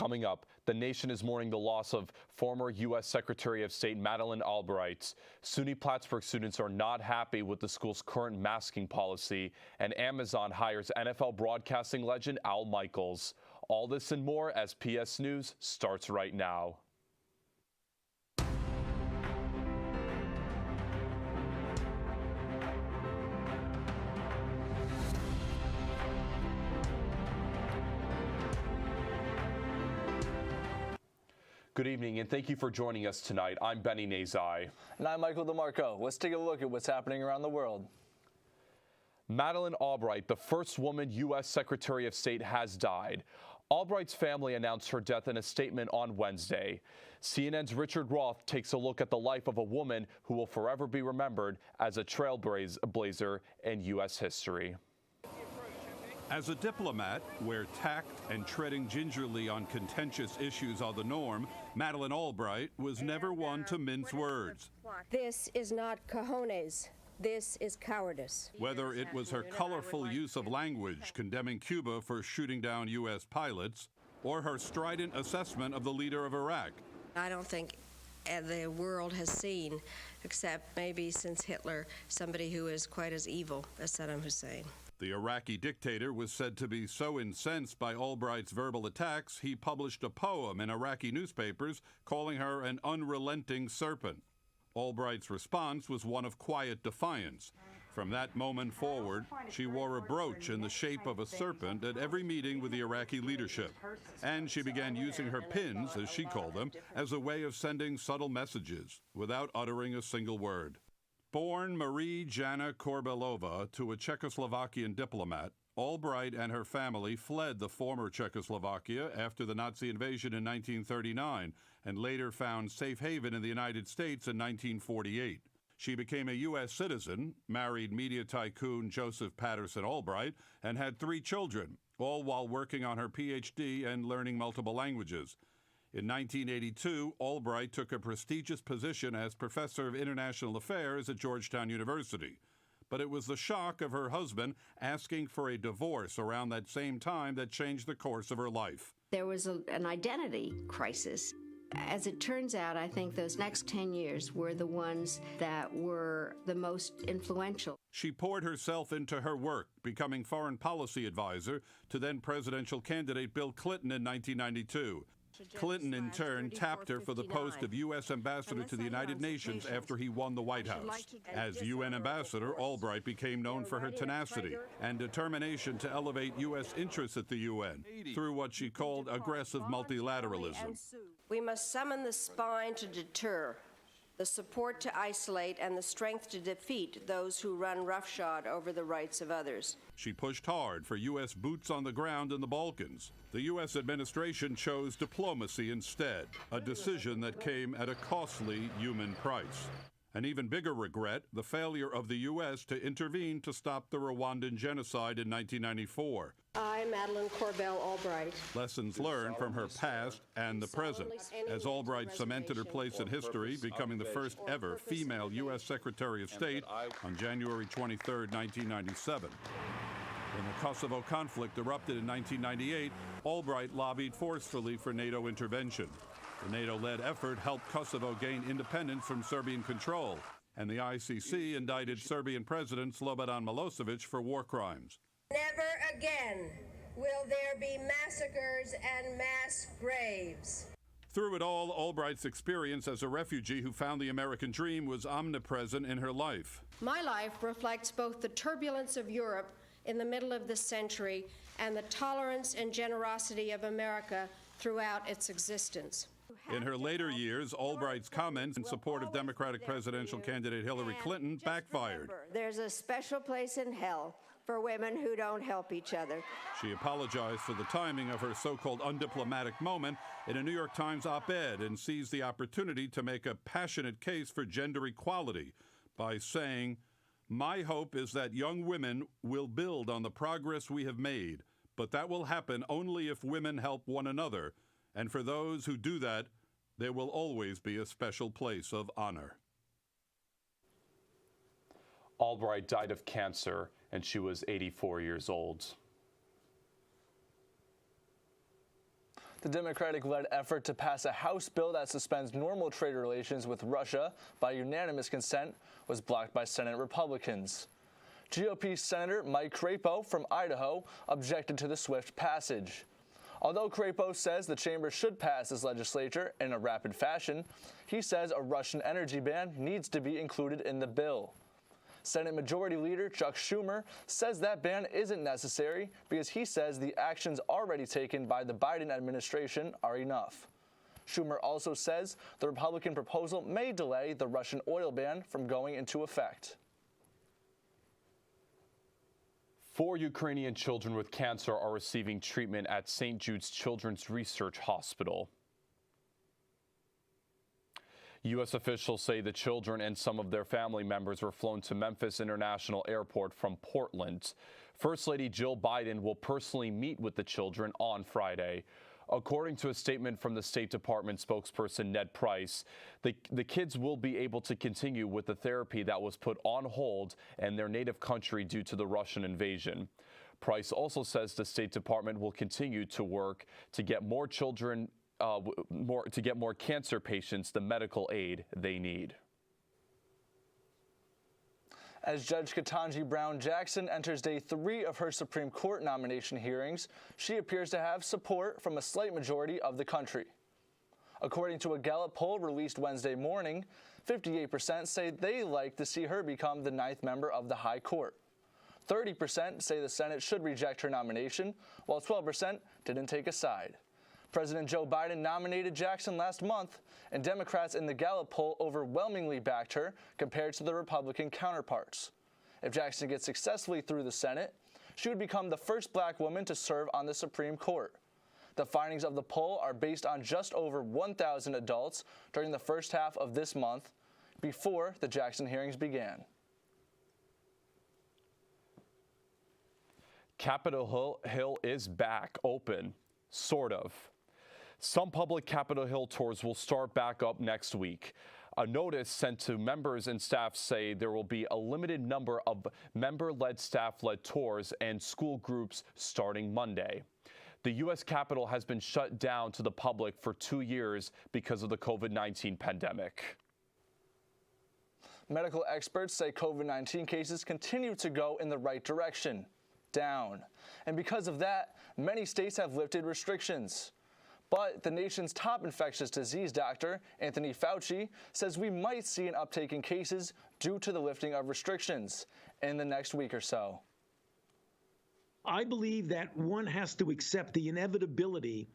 Coming up, the nation is mourning the loss of former U.S. Secretary of State Madeleine Albright. SUNY Plattsburgh students are not happy with the school's current masking policy, and Amazon hires NFL broadcasting legend Al Michaels. All this and more as PS News starts right now. Good evening, and thank you for joining us tonight. I'm Benny Nazai. And I'm Michael DeMarco. Let's take a look at what's happening around the world. Madeleine Albright, the first woman U.S. Secretary of State, has died. Albright's family announced her death in a statement on Wednesday. CNN's Richard Roth takes a look at the life of a woman who will forever be remembered as a trailblazer in U.S. history. As a diplomat, where tact and treading gingerly on contentious issues are the norm, Madeleine Albright was never one to mince words. This is not cojones. This is cowardice. Whether it was her colorful use of language condemning Cuba for shooting down U.S. pilots, or her strident assessment of the leader of Iraq. I don't think the world has seen, except maybe since Hitler, somebody who is quite as evil as Saddam Hussein. The Iraqi dictator was said to be so incensed by Albright's verbal attacks, he published a poem in Iraqi newspapers calling her an unrelenting serpent. Albright's response was one of quiet defiance. From that moment forward, she wore a brooch in the shape of a serpent at every meeting with the Iraqi leadership. And she began using her pins, as she called them, as a way of sending subtle messages without uttering a single word. Born Marie Jana Korbelova to a Czechoslovakian diplomat, Albright and her family fled the former Czechoslovakia after the Nazi invasion in 1939 and later found safe haven in the United States in 1948. She became a U.S. citizen, married media tycoon Joseph Patterson Albright, and had 3 children, all while working on her Ph.D. and learning multiple languages. In 1982, Albright took a prestigious position as Professor of International Affairs at Georgetown University. But it was the shock of her husband asking for a divorce around that same time that changed the course of her life. There was an identity crisis. As it turns out, I think those next 10 years were the ones that were the most influential. She poured herself into her work, becoming foreign policy advisor to then presidential candidate Bill Clinton in 1992. Clinton, in turn, tapped her for the post of U.S. ambassador to the United Nations after he won the White House. As UN ambassador, Albright became known for her tenacity and determination to elevate U.S. interests at the UN through what she called aggressive multilateralism. We must summon the spine to deter, the support to isolate, and the strength to defeat those who run roughshod over the rights of others. She pushed hard for U.S. boots on the ground in the Balkans. The U.S. administration chose diplomacy instead, a decision that came at a costly human price. An even bigger regret, the failure of the U.S. to intervene to stop the Rwandan genocide in 1994. I, Madeleine Corbell Albright. Lessons learned from her past and the present, as Albright cemented her place in history, becoming the first ever female U.S. Secretary of State on January 23, 1997. When the Kosovo conflict erupted in 1998, Albright lobbied forcefully for NATO intervention. The NATO-led effort helped Kosovo gain independence from Serbian control, and the ICC indicted Serbian President Slobodan Milosevic for war crimes. Never again will there be massacres and mass graves. Through it all, Albright's experience as a refugee who found the American dream was omnipresent in her life. My life reflects both the turbulence of Europe in the middle of this century and the tolerance and generosity of America throughout its existence. In her later years, Albright's comments in support of Democratic presidential candidate Hillary Clinton backfired. There's a special place in hell for women who don't help each other. She apologized for the timing of her so-called undiplomatic moment in a New York Times op-ed and seized the opportunity to make a passionate case for gender equality by saying, "My hope is that young women will build on the progress we have made, but that will happen only if women help one another. And for those who do that, there will always be a special place of honor." Albright died of cancer, and she was 84 years old. The Democratic-led effort to pass a House bill that suspends normal trade relations with Russia by unanimous consent was blocked by Senate Republicans. GOP Senator Mike Crapo from Idaho objected to the swift passage. Although Crapo says the chamber should pass this legislature in a rapid fashion, he says a Russian energy ban needs to be included in the bill. Senate Majority Leader Chuck Schumer says that ban isn't necessary because he says the actions already taken by the Biden administration are enough. Schumer also says the Republican proposal may delay the Russian oil ban from going into effect. 4 Ukrainian children with cancer are receiving treatment at St. Jude's Children's Research Hospital. U.S. officials say the children and some of their family members were flown to Memphis International Airport from Portland. First Lady Jill Biden will personally meet with the children on Friday. According to a statement from the State Department spokesperson Ned Price, the kids will be able to continue with the therapy that was put on hold in their native country due to the Russian invasion. Price also says the State Department will continue to work to get more cancer patients the medical aid they need. As Judge Ketanji Brown Jackson enters day 3 of her Supreme Court nomination hearings, she appears to have support from a slight majority of the country. According to a Gallup poll released Wednesday morning, 58% say they'd like to see her become the 9th member of the High Court. 30% say the Senate should reject her nomination, while 12% didn't take a side. President Joe Biden nominated Jackson last month, and Democrats in the Gallup poll overwhelmingly backed her compared to the Republican counterparts. If Jackson gets successfully through the Senate, she would become the first black woman to serve on the Supreme Court. The findings of the poll are based on just over 1,000 adults during the first half of this month, before the Jackson hearings began. Capitol Hill is back open, sort of. Some public Capitol Hill tours will start back up next week. A notice sent to members and staff say there will be a limited number of member-led, staff-led tours and school groups starting Monday. The U.S. Capitol has been shut down to the public for 2 years because of the COVID-19 pandemic. Medical experts say COVID-19 cases continue to go in the right direction, down. And because of that, many states have lifted restrictions. But the nation's top infectious disease doctor, Anthony Fauci, says we might see an uptake in cases due to the lifting of restrictions in the next week or so. I believe that one has to accept the inevitability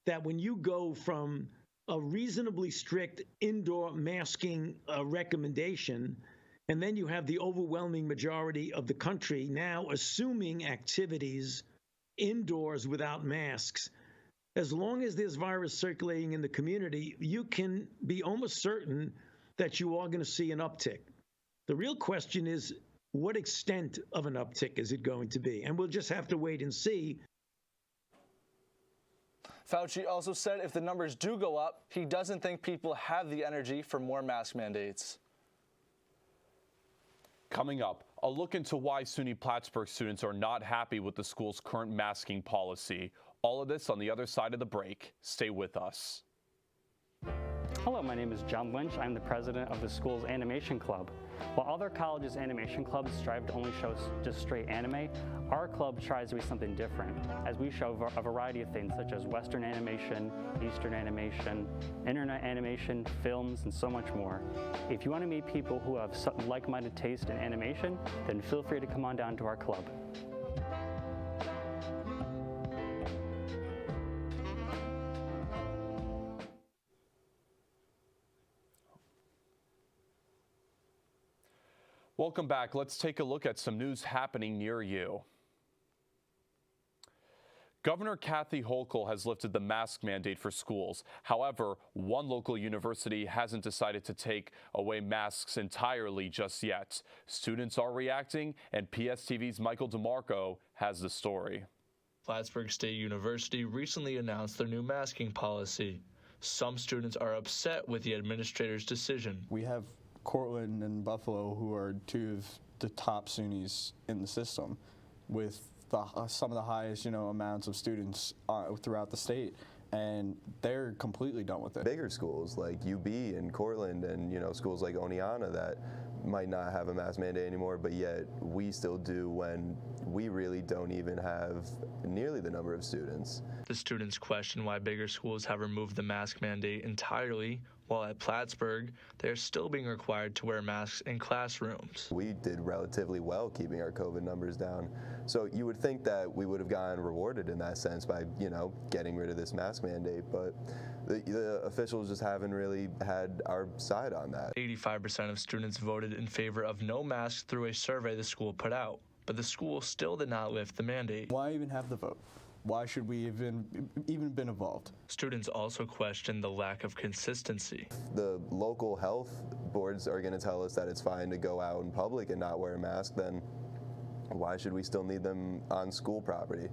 that when you go from a reasonably strict indoor masking recommendation, and then you have the overwhelming majority of the country now assuming activities indoors without masks, as long as there's virus circulating in the community, you can be almost certain that you are going to see an uptick. The real question is, what extent of an uptick is it going to be? And we'll just have to wait and see. Fauci also said if the numbers do go up, he doesn't think people have the energy for more mask mandates. Coming up, a look into why SUNY Plattsburgh students are not happy with the school's current masking policy. All of this on the other side of the break. Stay with us. Hello, my name is John Lynch. I'm the president of the school's animation club. While other colleges' animation clubs strive to only show just straight anime, our club tries to be something different, as we show a variety of things such as Western animation, Eastern animation, internet animation, films, and so much more. If you want to meet people who have like-minded taste in animation, then feel free to come on down to our club. Welcome back. Let's take a look at some news happening near you. Governor Kathy Hochul has lifted the mask mandate for schools. However, one local university hasn't decided to take away masks entirely just yet. Students are reacting, and PSTV's Michael DeMarco has the story. Plattsburgh State University recently announced their new masking policy. Some students are upset with the administrator's decision. We have Cortland and Buffalo, who are two of the top SUNYs in the system, with some of the highest, amounts of students throughout the state. and they're completely done with it. Bigger schools like UB and Cortland and, you know, schools like Oneonta that might not have a mask mandate anymore, but yet we still do when we really don't even have nearly the number of students. The students question why bigger schools have removed the mask mandate entirely, while at Plattsburgh, they are still being required to wear masks in classrooms. We did relatively well keeping our COVID numbers down. So you would think that we would have gotten rewarded in that sense by, you know, getting rid of this mask mandate, but the officials just haven't really had our side on that. 85% of students voted in favor of no masks through a survey the school put out, but the school still did not lift the mandate. Why even have the vote? Why should we even been involved? Students also question the lack of consistency. The local health boards are going to tell us that it's fine to go out in public and not wear a mask, then why should we still need them on school property?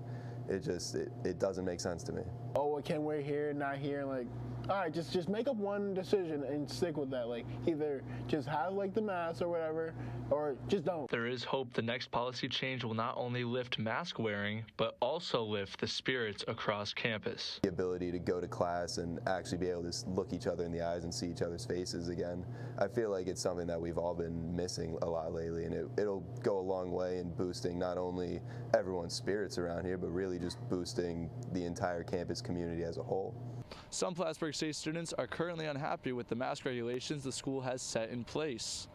It doesn't make sense to me. Oh, I can't wear here, not here. Like, all right, just make up one decision and stick with that. Like, either just have like the mask or whatever, or just don't. There is hope the next policy change will not only lift mask wearing, but also lift the spirits across campus. The ability to go to class and actually be able to look each other in the eyes and see each other's faces again. I feel like it's something that we've all been missing a lot lately, and it'll go a long way in boosting not only everyone's spirits around here, but really just boosting the entire campus community as a whole. Some Plattsburgh State students are currently unhappy with the mask regulations the school has set in place.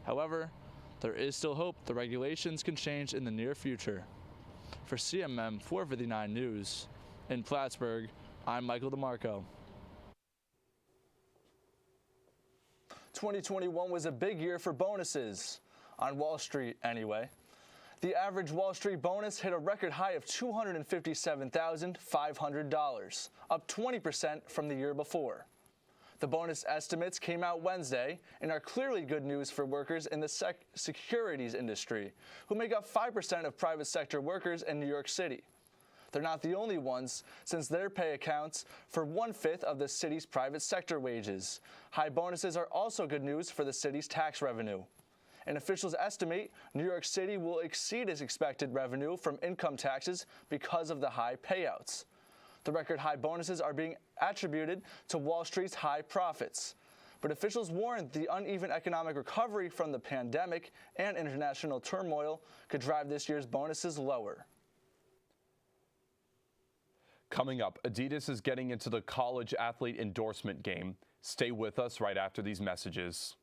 However, there is still hope the regulations can change in the near future. For CMM 459 News, in Plattsburgh, I'm Michael DeMarco. 2021 was a big year for bonuses, on Wall Street anyway. The average Wall Street bonus hit a record high of $257,500, up 20% from the year before. The bonus estimates came out Wednesday and are clearly good news for workers in the securities industry, who make up 5% of private sector workers in New York City. They're not the only ones, since their pay accounts for 1/5 of the city's private sector wages. High bonuses are also good news for the city's tax revenue. And officials estimate New York City will exceed its expected revenue from income taxes because of the high payouts. The record high bonuses are being attributed to Wall Street's high profits. But officials warned the uneven economic recovery from the pandemic and international turmoil could drive this year's bonuses lower. Coming up, Adidas is getting into the college athlete endorsement game. Stay with us right after these messages.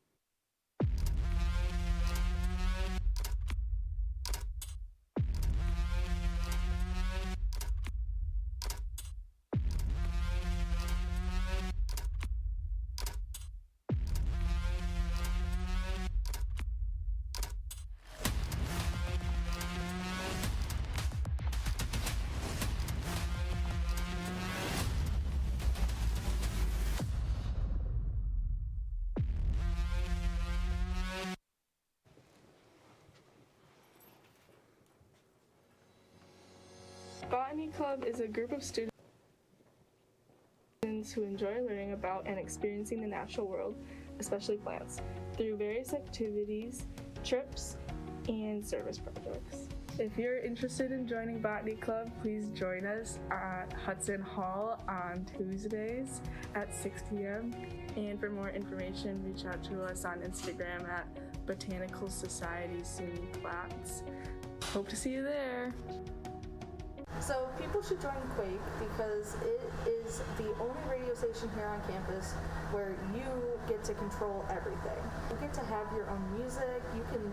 Botany Club is a group of students who enjoy learning about and experiencing the natural world, especially plants, through various activities, trips, and service projects. If you're interested in joining Botany Club, please join us at Hudson Hall on Tuesdays at 6 p.m. And for more information, reach out to us on Instagram at Botanical Society SUNY Platts. Hope to see you there. So people should join Quake because it is the only radio station here on campus where you get to control everything. You get to have your own music. You can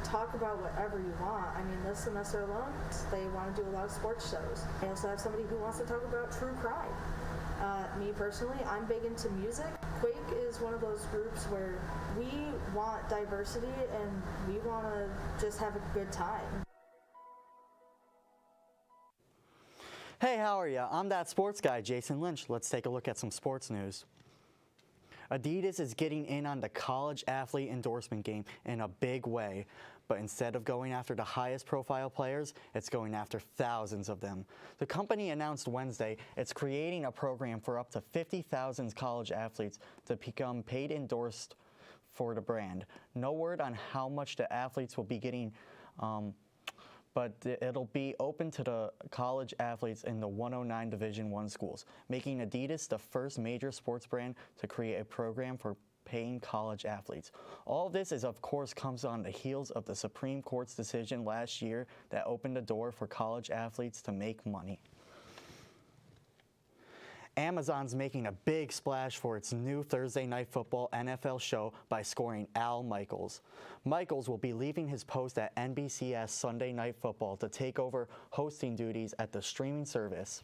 talk about whatever you want. I mean, this semester alone, they want to do a lot of sports shows. They also have somebody who wants to talk about true crime. Me personally, I'm big into music. Quake is one of those groups where we want diversity and we want to just have a good time. Hey, how are you? I'm that sports guy, Jason Lynch. Let's take a look at some sports news. Adidas is getting in on the college athlete endorsement game in a big way, but instead of going after the highest profile players, it's going after thousands of them. The company announced Wednesday it's creating a program for up to 50,000 college athletes to become paid endorsed for the brand. No word on how much the athletes will be getting, but it'll be open to the college athletes in the 109 Division I schools, making Adidas the first major sports brand to create a program for paying college athletes. All of this of course, comes on the heels of the Supreme Court's decision last year that opened the door for college athletes to make money. Amazon's making a big splash for its new Thursday Night Football NFL show by scoring Al Michaels. Michaels will be leaving his post at NBC's Sunday Night Football to take over hosting duties at the streaming service.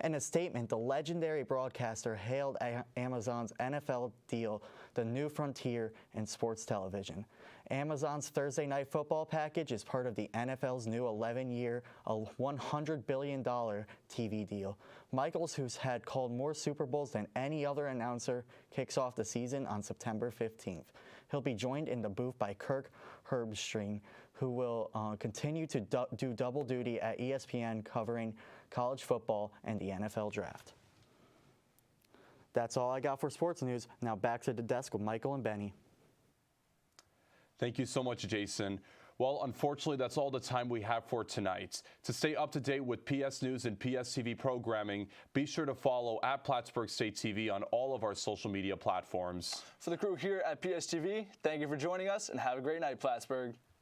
In a statement, the legendary broadcaster hailed Amazon's NFL deal the new frontier in sports television. Amazon's Thursday Night Football package is part of the NFL's new 11-year, $100 billion TV deal. Michaels, who's had called more Super Bowls than any other announcer, kicks off the season on September 15th. He'll be joined in the booth by Kirk Herbstreit, who will continue to do double duty at ESPN covering college football and the NFL draft. That's all I got for sports news. Now back to the desk with Michael and Benny. Thank you so much, Jason. Well, unfortunately, that's all the time we have for tonight. To stay up to date with PS News and PSTV programming, be sure to follow at Plattsburgh State TV on all of our social media platforms. For the crew here at PSTV, thank you for joining us and have a great night, Plattsburgh.